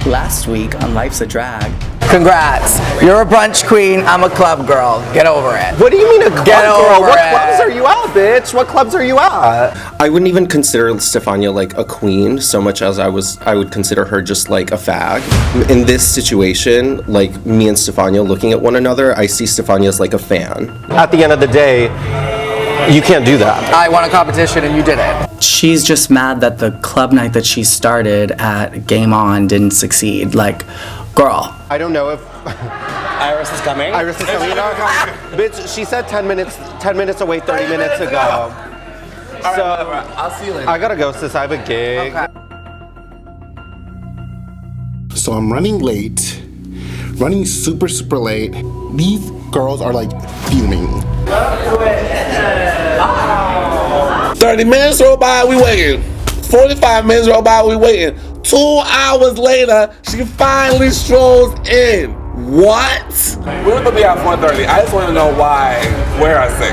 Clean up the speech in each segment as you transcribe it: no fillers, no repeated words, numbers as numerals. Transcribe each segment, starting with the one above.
last week on Lifesadrag. Congrats. You're a brunch queen, I'm a club girl. Get over it. What do you mean a club girl? What it. clubs are you at, bitch? What clubs are you at? I wouldn't even consider Stefania like a queen so much as I would consider her just like a fag. In this situation, like me and Stefania looking at one another, I see Stefania as like a fan. At the end of the day, you can't do that. I won a competition and you did it. She's just mad that the club night that she started at Game On didn't succeed. Like, girl. I don't know if Iris is coming. Iris is coming. Bitch, she said 10 minutes away 30 minutes ago. So I'll see you later. I gotta go, sis. I have a gig. Okay. So I'm running late, running super late. These girls are like fuming. 30 minutes roll by, we waiting. 45 minutes roll by, we waiting. 2 hours later, she finally strolls in. What? We're gonna be at 4:30. I just want to know why we're at 6.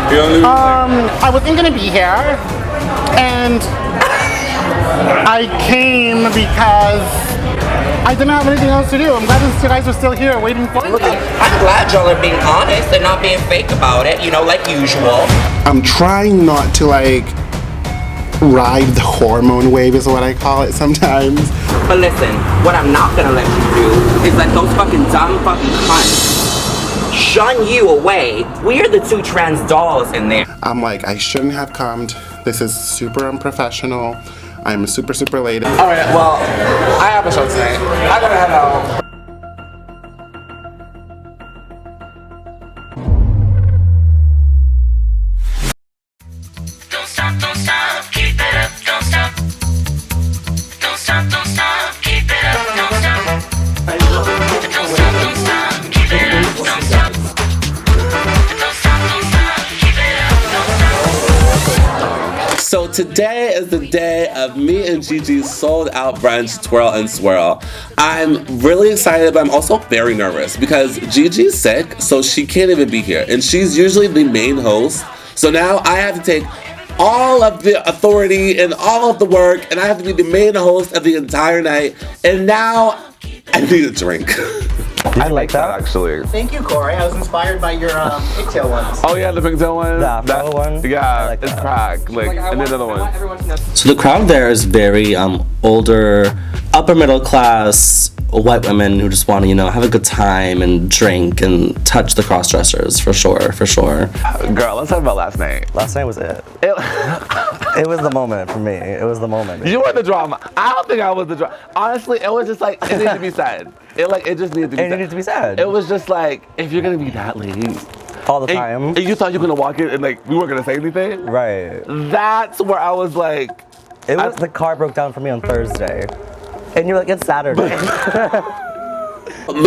You know what I mean? I wasn't gonna be here, and I came because I didn't have anything else to do. I'm glad you guys are still here waiting for me. I'm glad y'all are being honest and not being fake about it, you know, like usual. I'm trying not to like ride the hormone wave is what I call it sometimes. But listen, what I'm not gonna let you do is let those fucking dumb fucking cunts shun you away. We are the two trans dolls in there. I'm like, I shouldn't have come. This is super unprofessional. I'm super late. All right. Well, I have a show tonight. I gotta head out. Don't stop, keep it up, don't stop. Don't stop, keep it up, don't stop. Don't stop, keep it up, don't stop. Don't stop, keep it up, don't stop. So today is the day of me and Gigi's sold out brunch, Twirl and Swirl. I'm really excited, but I'm also very nervous because Gigi's sick, so she can't even be here. And she's usually the main host. So now I have to take all of the authority and all of the work, and I have to be the main host of the entire night. And now I need a drink. I like that actually. Thank you, Corey. I was inspired by your pigtail ones. Oh yeah, the pigtail one. The Afro one? Yeah, like it's that. crack. Like, and another one. So the crowd there is very older, upper middle class white women who just want to, you know, have a good time and drink and touch the cross-dressers, for sure. Girl, let's talk about last night. Last night was it. It was the moment for me. It was the moment. You were the drama. I don't think I was the drama. Honestly, it was just like, it needed to be said. It just needed to be said. It needed to be said. It was just like, if you're gonna be that late. All the time. And you thought you were gonna walk in and like, we weren't gonna say anything? Right. That's where I was like. The car broke down for me on Thursday. And you're like, it's Saturday. Me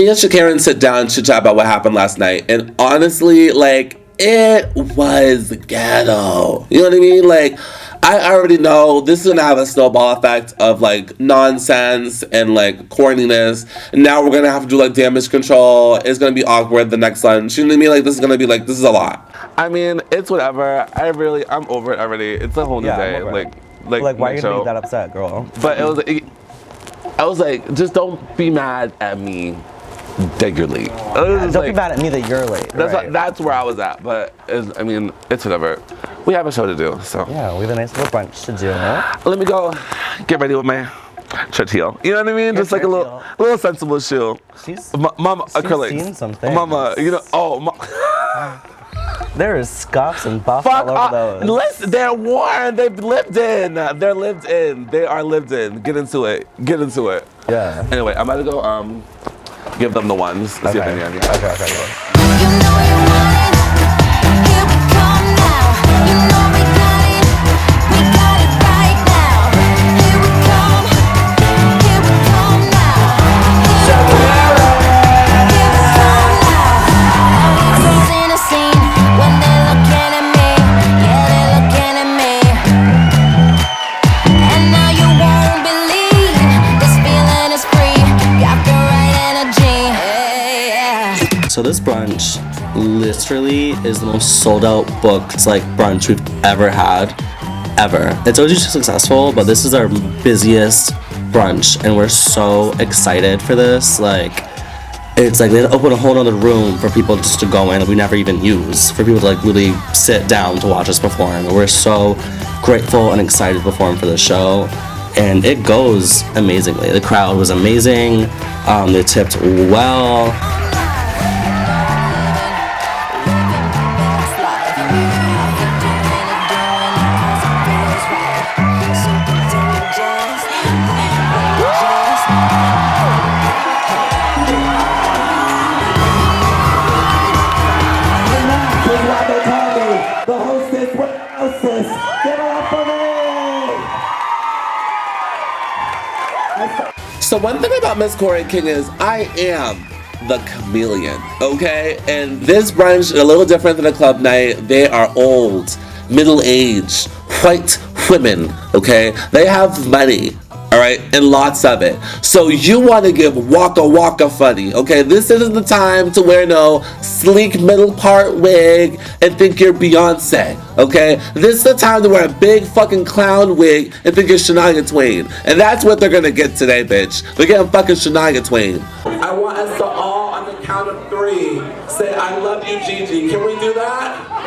and Shakaren sit down to chat about what happened last night, and honestly, like, it was ghetto. You know what I mean? Like, I already know this is gonna have a snowball effect of like nonsense and like corniness. And now we're gonna have to do like damage control. It's gonna be awkward the next lunch. You know what I mean? Like, this is gonna be like, this is a lot. I mean, it's whatever. I'm over it already. It's a whole new day. Like, why are you gonna be that upset, girl? But I was like, just don't be mad at me that you're late. Don't be mad at me that you're late. That's where I was at. But I mean, it's whatever. We have a show to do, so. Yeah, we have a nice little brunch to do. Let me go get ready with my church heel. You know what I mean? Just like a little sensible shoe. Mama, acrylics. Seen some things. Mama, you know, there is scuffs and buffs all over those. Listen, they're worn. They've lived in. They're lived in. They are lived in. Get into it. Yeah. Anyway, I'm about to go give them the ones. See if they need any. Okay. You know you want it. Here we come now. You know we got it. We got it right now. Here we come. Here we come now. Here we come now. Closing the scene when they're looking at me. Yeah, they're looking at me. And now you won't believe this feeling is free. Got the right energy. Yeah. So this brunch literally is the most sold out booked like brunch we've ever had, ever. It's always just successful, but this is our busiest brunch, and we're so excited for this. Like, it's like they open a whole other room for people just to go in that we never even use, for people to like really sit down to watch us perform. And we're so grateful and excited to perform for the show, and it goes amazingly. The crowd was amazing. They tipped well. So one thing about Miss Corey King is I am the chameleon, okay? And this brunch, a little different than a club night. They are old, middle-aged, white women, okay? They have money, all right? And lots of it. So you want to give waka waka funny, okay? This isn't the time to wear no sleek middle part wig and think you're Beyonce, okay? This is the time to wear a big fucking clown wig and think you're Shania Twain. And that's what they're gonna get today, bitch. They're getting fucking Shania Twain. I want us to all, on the count of 3, say I love you, Gigi. Can we do that?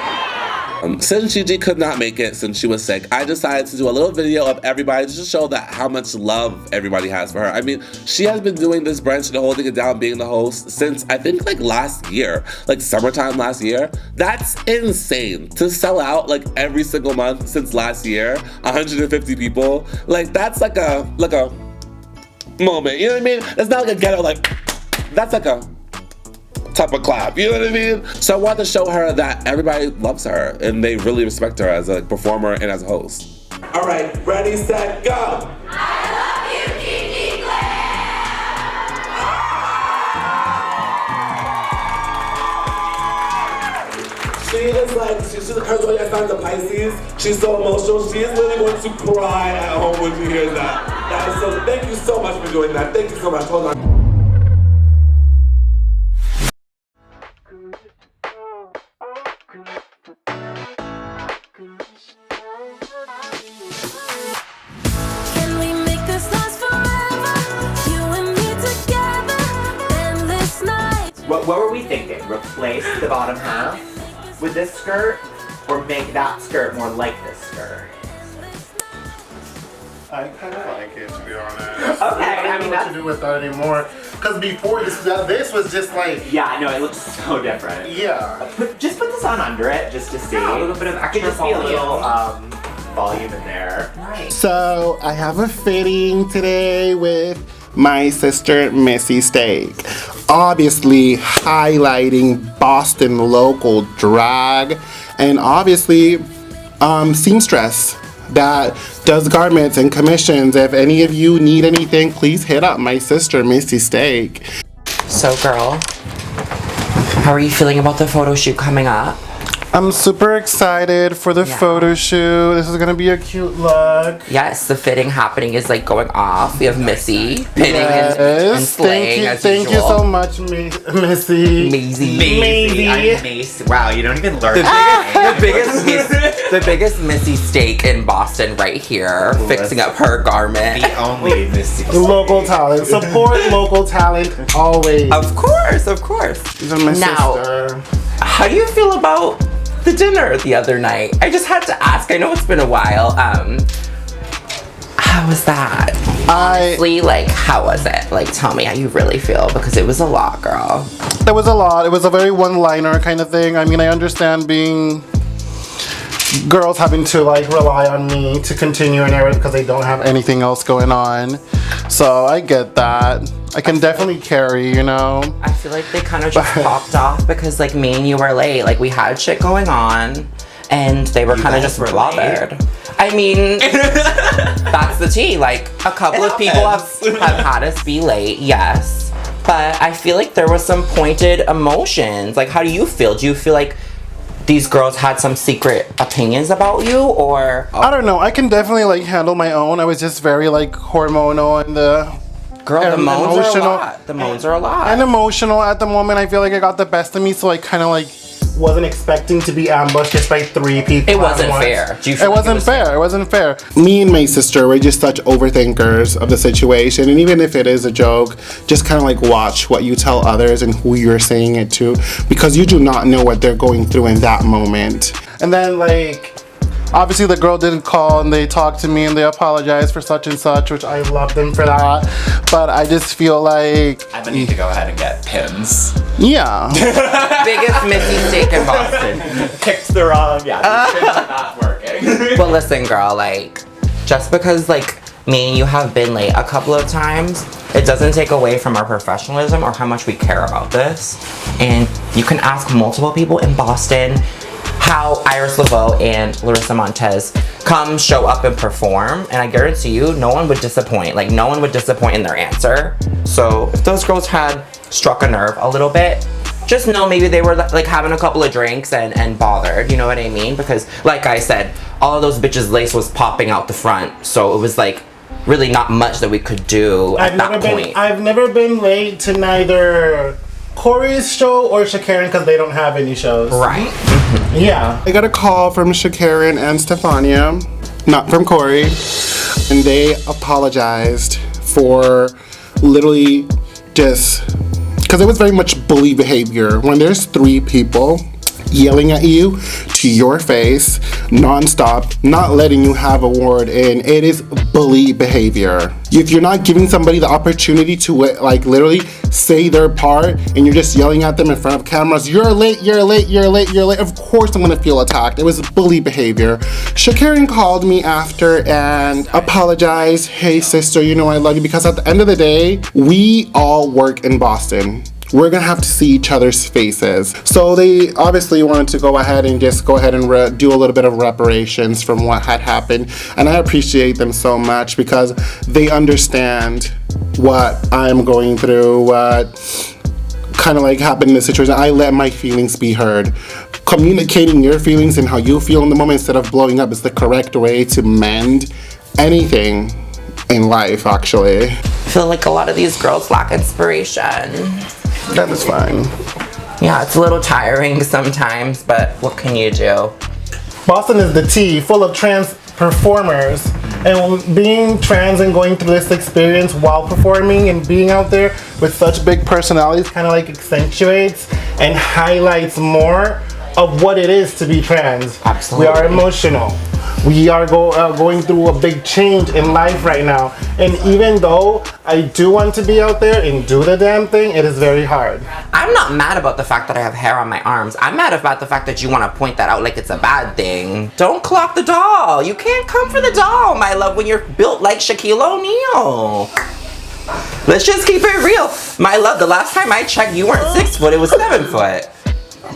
Since Gigi could not make it since she was sick, I decided to do a little video of everybody just to show that how much love everybody has for her. I mean, she has been doing this brunch and holding it down, being the host since I think like last year, like summertime last year. That's insane to sell out like every single month since last year, 150 people. Like that's like a moment, you know what I mean? It's not like a ghetto, like that's like a type of clap, you know what I mean? So I wanted to show her that everybody loves her and they really respect her as a performer and as a host. All right, ready, set, go. I love you, Gigi Claire. She is like, she's her zodiac sign the Pisces. She's so emotional. She is literally going to cry at home when she hears that. That is so, thank you so much for doing that. Thank you so much. Hold on. Can we make this last forever? You and me together, endless nights. What were we thinking? Replace the bottom half with this skirt, or make that skirt more like this skirt? I kind of like it, to be honest. Okay, I don't know what to do with that anymore. Because before this was just like... Yeah, I know, it looks so different. Yeah. Just put this on under it, just to see. Yeah, a little bit of extra just be a little volume. volume in there. Right. So I have a fitting today with my sister Missy Steak. Obviously highlighting Boston local drag, and obviously seamstress that does garments and commissions. If any of you need anything, please hit up my sister Missy Steak. So, girl, how are you feeling about the photo shoot coming up? I'm super excited for the photo shoot. This is gonna be a cute look. Yes, the fitting happening is like going off. We have Missy pinning and slaying as Thank you usual. so much, Missy. Maisie. I'm Mace. Wow, you don't even learn The biggest Missy Steak in Boston right here, fixing up her garment. The only Missy. Local talent. Support local talent always. Of course, of course. She's my Now, sister. how do you feel about the dinner the other night? I just had to ask. I know it's been a while. How was that? Honestly, like, how was it? Like, tell me how you really feel, because it was a lot, girl. It was a lot. It was a very one-liner kind of thing. I mean, I understand being girls having to like rely on me to continue and everything because they don't have anything else going on. So I get that. I can definitely carry, you know. I feel like they kind of just popped off because like me and you were late. Like we had shit going on and they were kind of just bothered. I mean, that's the tea. Like a couple of people have had us be late, yes. But I feel like there was some pointed emotions. Like how do you feel? Do you feel like these girls had some secret opinions about you, or? I don't know. I can definitely like handle my own. I was just very like hormonal and the moans are a lot. The moans are a lot. And emotional at the moment. I feel like I got the best of me, so I kind of like wasn't expecting to be ambushed just by 3 people. It wasn't fair. Do you feel It like wasn't was fair. It wasn't fair. Me and my sister were just such overthinkers of the situation, and even if it is a joke, just kind of like watch what you tell others and who you're saying it to, because you do not know what they're going through in that moment. And then like, obviously the girl didn't call and they talked to me and they apologized for such and such, which I love them for that. But I just feel like I'm gonna need to go ahead and get pins. yeah. biggest mistake in Boston. Picked the wrong, these pins are not working. But listen, girl, like, just because like me and you have been late a couple of times, it doesn't take away from our professionalism or how much we care about this. And you can ask multiple people in Boston how Iris Laveau and Larissa Montez come, show up, and perform, and I guarantee you, no one would disappoint. Like, no one would disappoint in their answer. So if those girls had struck a nerve a little bit, just know maybe they were like having a couple of drinks and bothered, you know what I mean? Because like I said, all of those bitches' lace was popping out the front, so it was like really not much that we could do at that point. I've never been late to neither Corey's show or Shakaren because they don't have any shows. Right. Yeah. I got a call from Shakaren and Stefania, not from Corey, and they apologized for literally just, because it was very much bully behavior. When there's 3 people yelling at you to your face non-stop, not letting you have a word in, it is bully behavior. If you're not giving somebody the opportunity to like literally say their part and you're just yelling at them in front of cameras, you're late, you're late, you're late, you're late, of course I'm gonna feel attacked. It was bully behavior. Shakaren called me after and apologized. Hey sister, you know I love you, because at the end of the day, we all work in Boston. We're gonna have to see each other's faces. So they obviously wanted to go ahead and just go ahead and do a little bit of reparations from what had happened. And I appreciate them so much because they understand what I'm going through, what kind of like happened in this situation. I let my feelings be heard. Communicating your feelings and how you feel in the moment instead of blowing up is the correct way to mend anything in life, actually. I feel like a lot of these girls lack inspiration. That is fine. Yeah, it's a little tiring sometimes, but what can you do? Boston is the tea, full of trans performers. And being trans and going through this experience while performing and being out there with such big personalities kind of like accentuates and highlights more of what it is to be trans. Absolutely. We are emotional. We are going through a big change in life right now. And even though I do want to be out there and do the damn thing, it is very hard. I'm not mad about the fact that I have hair on my arms. I'm mad about the fact that you want to point that out like it's a bad thing. Don't clock the doll. You can't come for the doll, my love, when you're built like Shaquille O'Neal. Let's just keep it real. My love, the last time I checked, you weren't 6 foot, it was 7 foot.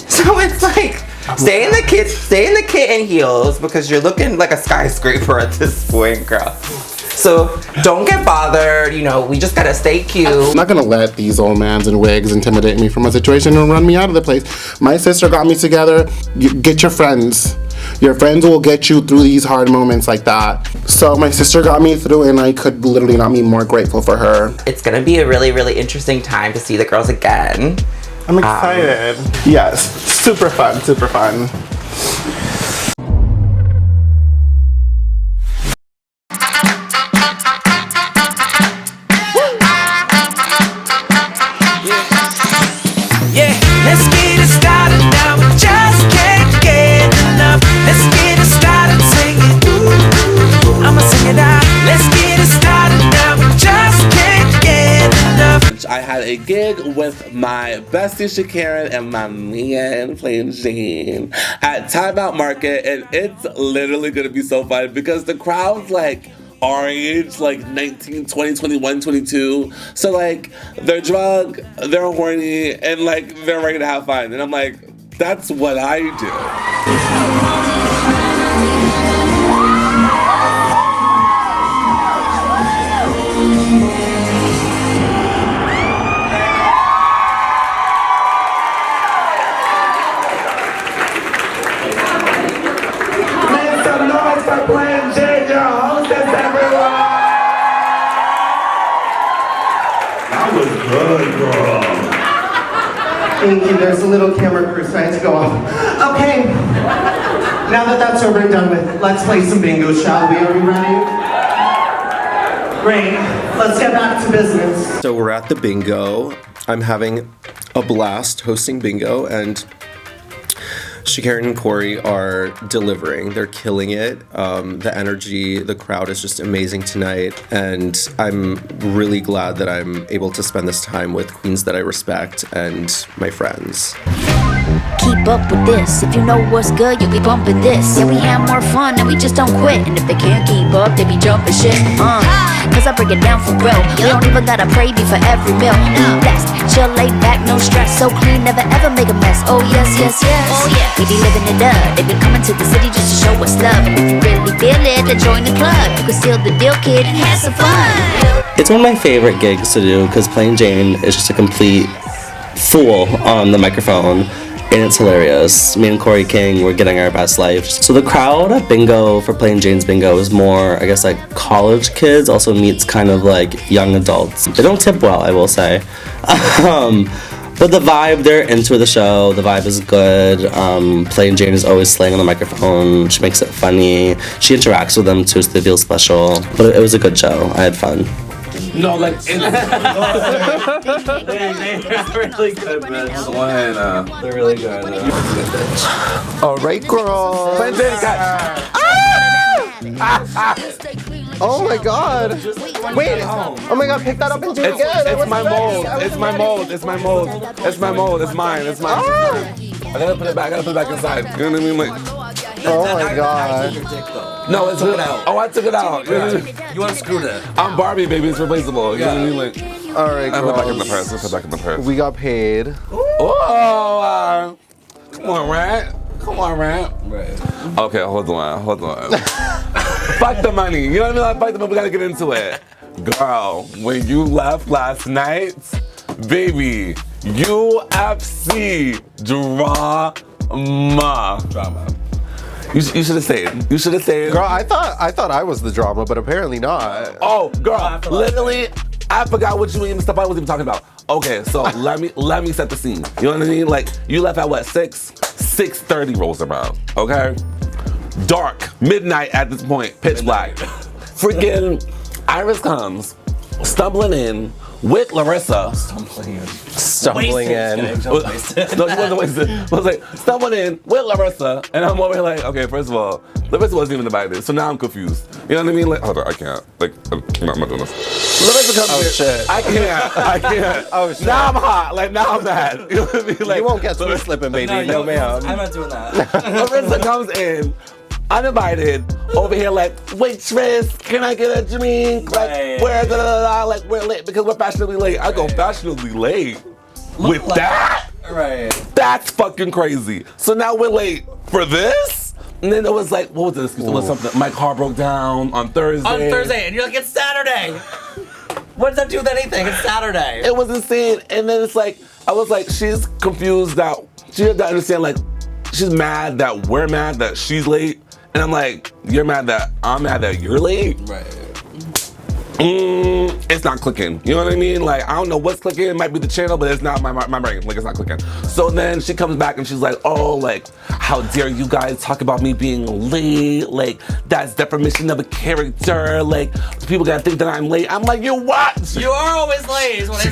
So it's like, stay in the kitten heels because you're looking like a skyscraper at this point, girl. So don't get bothered, you know, we just gotta stay cute. I'm not gonna let these old mans in wigs intimidate me from a situation and run me out of the place. My sister got me together. Get your friends. Your friends will get you through these hard moments like that. So my sister got me through and I could literally not be more grateful for her. It's gonna be a really, really interesting time to see the girls again. I'm excited. Yes, super fun, super fun. Yeah, let's get it started now. We just can't get enough. Let's get it started singing. Ooh, I'ma sing it out. Let's get it started now. We just can't get enough. I had a gig with my bestie Shakaren and my man Planejane at Time Out Market, and it's literally gonna be so fun because the crowd's like our age, like 19, 20, 21, 22. So like they're drunk, they're horny, and like they're ready to have fun. And I'm like, that's what I do. Thank you. There's a little camera crew, so I had to go off. Okay. Now that that's over and done with, let's play some bingo, shall we? Are we ready? Great. Let's get back to business. So we're at the bingo. I'm having a blast hosting bingo, and Shakira and Corey are delivering. They're killing it. The energy, the crowd is just amazing tonight, and I'm really glad that I'm able to spend this time with queens that I respect and my friends. Keep up with this. If you know what's good, you'll be bumping this. Yeah, we have more fun and we just don't quit. And if they can't keep up, they be jumping shit. Cause I break it down for real. We don't even gotta pray for every meal. Blessed, chill, laid back, no stress. So clean, never ever make a mess. Oh yes, yes, yes. Oh yeah. We be living it up. They be coming to the city just to show us love. And if you really feel it, then join the club. You can steal the deal, kid, and have some fun. It's one of my favorite gigs to do because Plain Jane is just a complete fool on the microphone. And it's hilarious. Me and Corey King were getting our best life. So the crowd at bingo for Plain Jane's bingo is more, I guess, like college kids, also meets kind of like young adults. They don't tip well, I will say. But the vibe, they're into the show. The vibe is good. Plain Jane is always slaying on the microphone. She makes it funny. She interacts with them too, so they feel special. But it was a good show. I had fun. No, like it's they're really good, man. They're really good. All right, girl. Oh my God! Wait! Oh my God! Pick that up and do it again. It's my mold. It's my mold. It's my mold. It's my mold. It's mine. It's mine. I gotta put it back. I gotta put it back inside. You know what I mean? Like. Oh my God! No, it's good. Oh, I took it out. You unscrewed it. I'm Barbie, baby. It's replaceable. You know what I mean? Like. All right, I put it back in the girls. purse. I put it back in the purse. We got paid. Oh, come on, Rat. Come on, Rat. Right. Okay, hold on. Fuck the money. You know what I mean? Like, fuck the money. We gotta get into it. Girl, when you left last night, baby, UFC drama. You should have stayed. You should have stayed. Girl, I thought I was the drama, but apparently not. Oh, girl, literally, I forgot what you even stuff I was even talking about. Okay, so let me set the scene. You know what I mean? Like, you left at what, 6:30 rolls around, okay? Dark, midnight at this point, pitch black. Freaking Iris comes, stumbling in with Larissa. Stumbling in. No, she wasn't wasted. I was like, stumbling in with Larissa, and I'm over here like, okay, first of all, Larissa wasn't even invited, so now I'm confused. You know what I mean? Like, hold on, I can't. Like, I'm not doing this. Larissa comes in. Shit. I can't. Oh shit. Now I'm hot. Like, now I'm mad. You know what I mean? Like, You won't get me slipping, baby. No, ma'am. I'm not doing that. Larissa comes in, uninvited, over here like, waitress, can I get a drink? Like, Right. where, da, da, da, da, like, we're late because we're fashionably late. I go fashionably late with like- that? Right. That's fucking crazy. So now we're late for this? And then it was like, what was the excuse? It was something, my car broke down on Thursday. On Thursday, and you're like, it's Saturday. What does that do with anything? It's Saturday. It was insane. And then it's like, I was like, she's confused that, she doesn't understand, like, she's mad that we're mad that she's late. And I'm like, you're mad that I'm mad that you're late? Right. It's not clicking. You know what I mean? Like, I don't know what's clicking. It might be the channel, but it's not my brain. Like, it's not clicking. So then she comes back and she's like, oh, like, how dare you guys talk about me being late? Like, that's defamation of a character. Like, people gotta think that I'm late. I'm like, you what? You are always late, is what I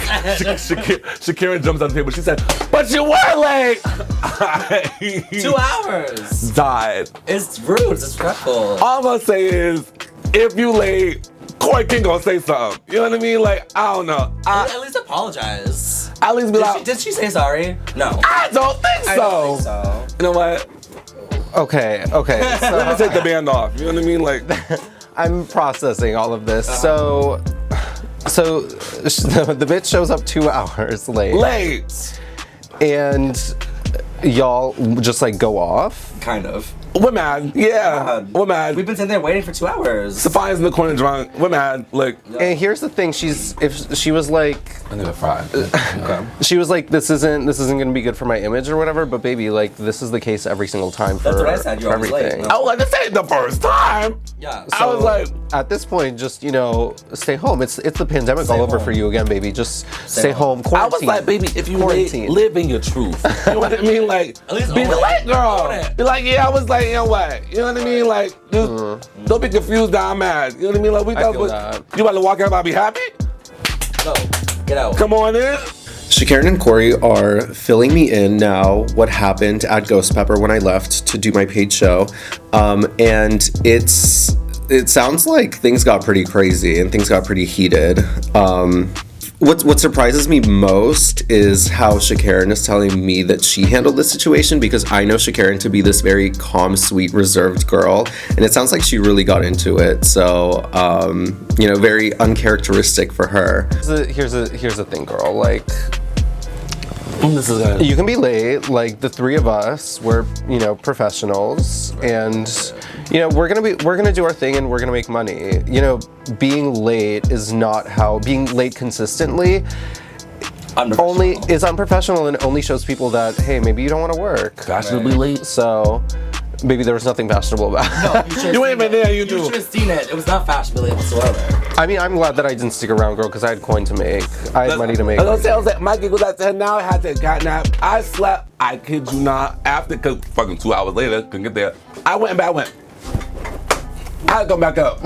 said. Shakira jumps on the table. She said, but you were late. 2 hours. Died. It's rude. It's disrespectful. All I'm gonna say is, if you late, Corey King gonna say something. You know what I mean? Like, I don't know. At least apologize. At least be like, Did she say sorry? No. I don't think so. I don't think so. You know what? Okay. So, Let me take the band off. You know what I mean? Like, I'm processing all of this. So the bitch shows up 2 hours late. And y'all just like go off? Kind of. We're mad. Yeah. We're mad. We've been sitting there waiting for 2 hours. Sophia's in the corner drunk. We're mad. Like, And here's the thing, if she was like I'm gonna fry. Okay. She was like, this isn't gonna be good for my image or whatever, but baby, like this is the case every single time for That's what I said, you're always everything. late. I was like, this ain't the first time. Yeah. I was like, at this point, just stay home. It's the pandemic all over for you again, baby. Just stay home. I Quarantine. was like, baby, if you Quarantine. live in your truth, you know what I mean? Like, At least be own the it. light girl. Own it. Be like, yeah, I was like, you know what? You know what I mean? Like, just don't be confused that I'm mad. You know what I mean? Like, we I thought, feel that. you about to walk out and be happy? Go. Get out. Come on in. Shakaren and Corey are filling me in now what happened at Ghost Pepper when I left to do my paid show. And it sounds like things got pretty crazy and things got pretty heated. What surprises me most is how Shakaren is telling me that she handled this situation, because I know Shakaren to be this very calm, sweet, reserved girl, and it sounds like she really got into it. So, very uncharacteristic for her. Here's the thing, girl. Like, This is you can be late. Like the three of us, we're professionals, and we're gonna do our thing and we're gonna make money. Being late is not how being late consistently only is unprofessional, and only shows people that, hey, maybe you don't want to work. Fashionably late. So, baby, there was nothing fashionable about it. You ain't been there, you should have seen it. It was not fashionable whatsoever. I mean, I'm glad that I didn't stick around, girl, because I had coin to make. I had money to make. I was like, my giggle that said now I had to cat nap. I slept, I kid you not, after, because fucking 2 hours later, couldn't get there. I went back, I had to come back up.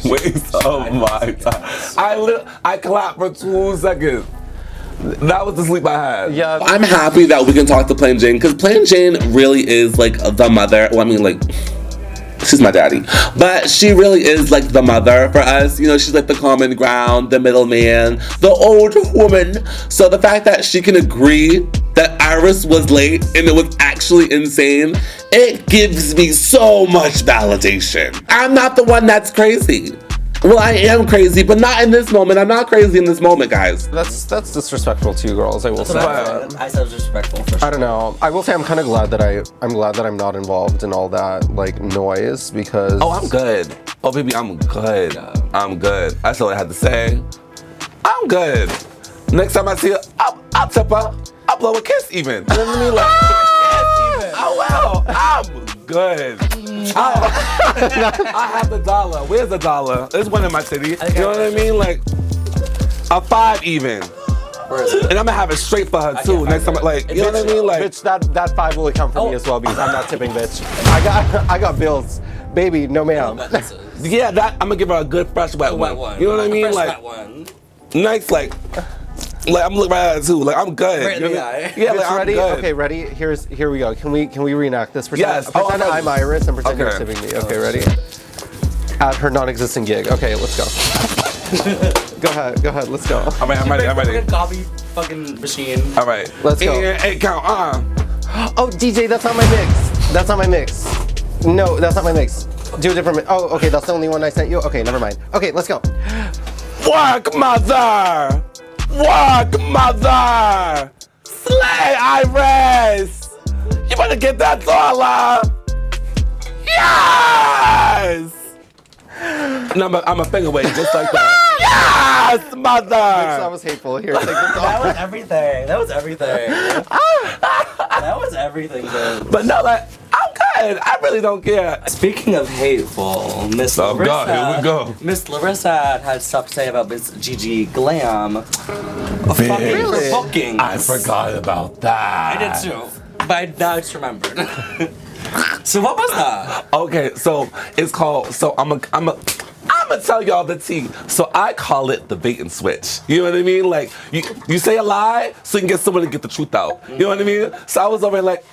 Waste of my time. I clapped for 2 seconds. That was the sleep I had. Yeah. I'm happy that we can talk to Plain Jane, because Plain Jane really is like the mother. Well, I mean, like, she's my daddy, but she really is like the mother for us. She's like the common ground, the middleman, the old woman. So the fact that she can agree that Iris was late and it was actually insane, it gives me so much validation. I'm not the one that's crazy. Well, I am crazy, but not in this moment. I'm not crazy in this moment, guys. That's disrespectful to you girls, I will say. I said it was disrespectful for sure. I don't know. I will say I'm kind of glad that I'm not involved in all that like noise, because Oh, I'm good. Oh, baby, I'm good. I'm good. That's all I had to say. I'm good. Next time I see her, I'll tip her. I'll blow a kiss even. You know what I mean? Like, oh, wow. I'm good. I have the dollar. Where's the dollar? There's one in my city. You know what I mean? Like, a 5 even. And I'm gonna have it straight for her too. Next time, like, you know what I mean? Like, bitch, that 5 will come from me as well, because I'm not tipping, bitch. I got bills, baby. No ma'am. yeah, that I'm gonna give her a good fresh wet one. You know what I mean? Like, nice, like I'm looking right at it too. Like, I'm good. Right in the eye. Yeah, like, Bitch, I'm ready? good. Okay, ready? Here we go. Can we reenact this? Yes. Pretend I'm Iris and pretend you're Okay. tipping me. Okay, ready? At her non-existent gig. Okay, let's go. Go ahead. Let's go. I'm ready. Fucking copy fucking machine. All right. Let's go. And count. Oh, DJ, that's not my mix. That's not my mix. No, that's not my mix. Do a different mix. Oh, okay, that's the only one I sent you. Okay, never mind. Okay, let's go. Work, mother! Work, mother! Slay, Iris! You better get that dollar! Yes! And I'm a finger wave just like that. Yes, mother! Bitch, that was hateful. Here, take this off. That was everything. That was everything, dude. But no, like, I'm good. I really don't care. Speaking of hateful, Miss Oh, Larissa. God, here we go. Miss Larissa had stuff to say about Miss Gigi Glam. Really? For bookings. I forgot about that. I did too. But now I just remembered. So what was that? Okay, so it's called. So I'm gonna tell y'all the tea. So I call it the bait and switch. You know what I mean? Like you say a lie so you can get someone to get the truth out. You know what I mean? So I was over like,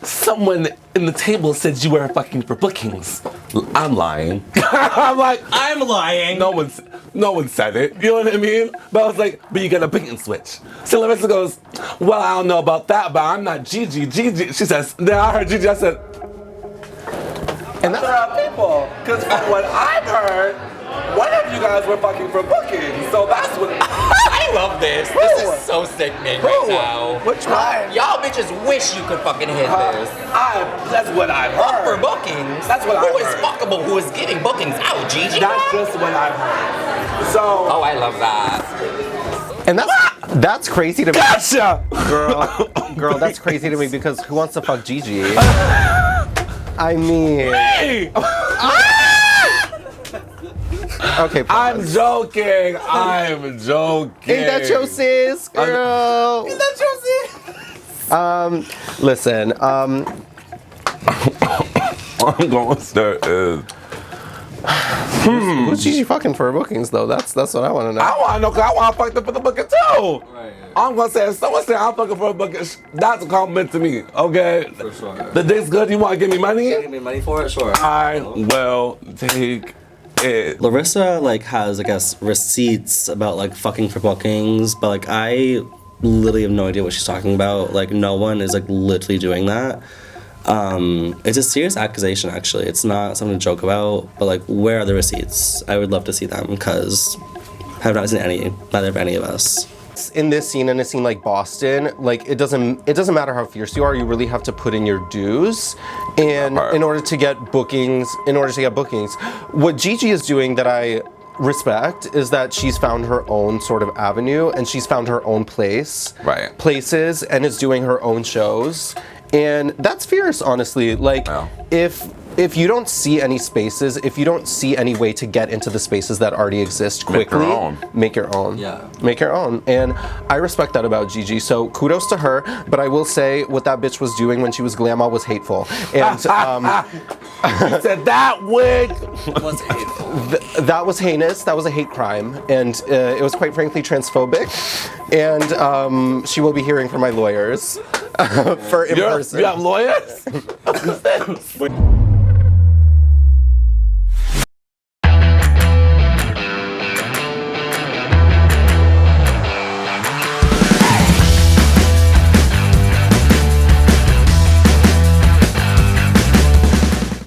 someone in the table said you were fucking for bookings. I'm lying. I'm like, I'm lying. No one said it. You know what I mean? But I was like, but you got a bait and switch. So Larissa goes, well, I don't know about that, but I'm not Gigi. Gigi. She says, then I heard Gigi. I said. And that's our people. Because from what I've heard, one of you guys were fucking for bookings. So that's what I I love this. This is so sickening right now. Which one? Y'all bitches wish you could fucking hit this. That's what I've Fuck for heard. bookings. That's what Who I've is heard. fuckable? Who is giving bookings out? Gigi? That's just what I've heard. So. Oh, I love that. And that's crazy to me. Gotcha! Girl, that's crazy to me because who wants to fuck Gigi? I mean. Hey! Okay, I'm pause. joking. I'm joking. Ain't that your sis, girl? Ain't that your sis? Listen, I'm going to start is. who's Gigi fucking for bookings though? That's what I want to know. I want to know because I want to fuck them for the booking too. Right. I'm going to say, if someone say I'm fucking for a booking, that's a compliment to me, okay? For sure. The dick's good, you want to give me money? Give me money for it, sure. I will take it. Larissa like has, I guess, receipts about like fucking for bookings, but like I literally have no idea what she's talking about. Like no one is like literally doing that. It's a serious accusation actually. It's not something to joke about, but like where are the receipts? I would love to see them because I have not seen any, neither of any of us. In this scene, in a scene like Boston, like it doesn't matter how fierce you are, you really have to put in your dues. And in order to get bookings, what Gigi is doing that I respect is that she's found her own sort of avenue and she's found her own places and is doing her own shows. And that's fierce, honestly. Like, if you don't see any spaces, if you don't see any way to get into the spaces that already exist quickly, make your own. Yeah. Make your own. And I respect that about Gigi. So kudos to her. But I will say what that bitch was doing when she was Glamour was hateful. And You said that wig was hateful. That was heinous. That was a hate crime. And it was quite frankly transphobic. And she will be hearing from my lawyers for in person. You have lawyers?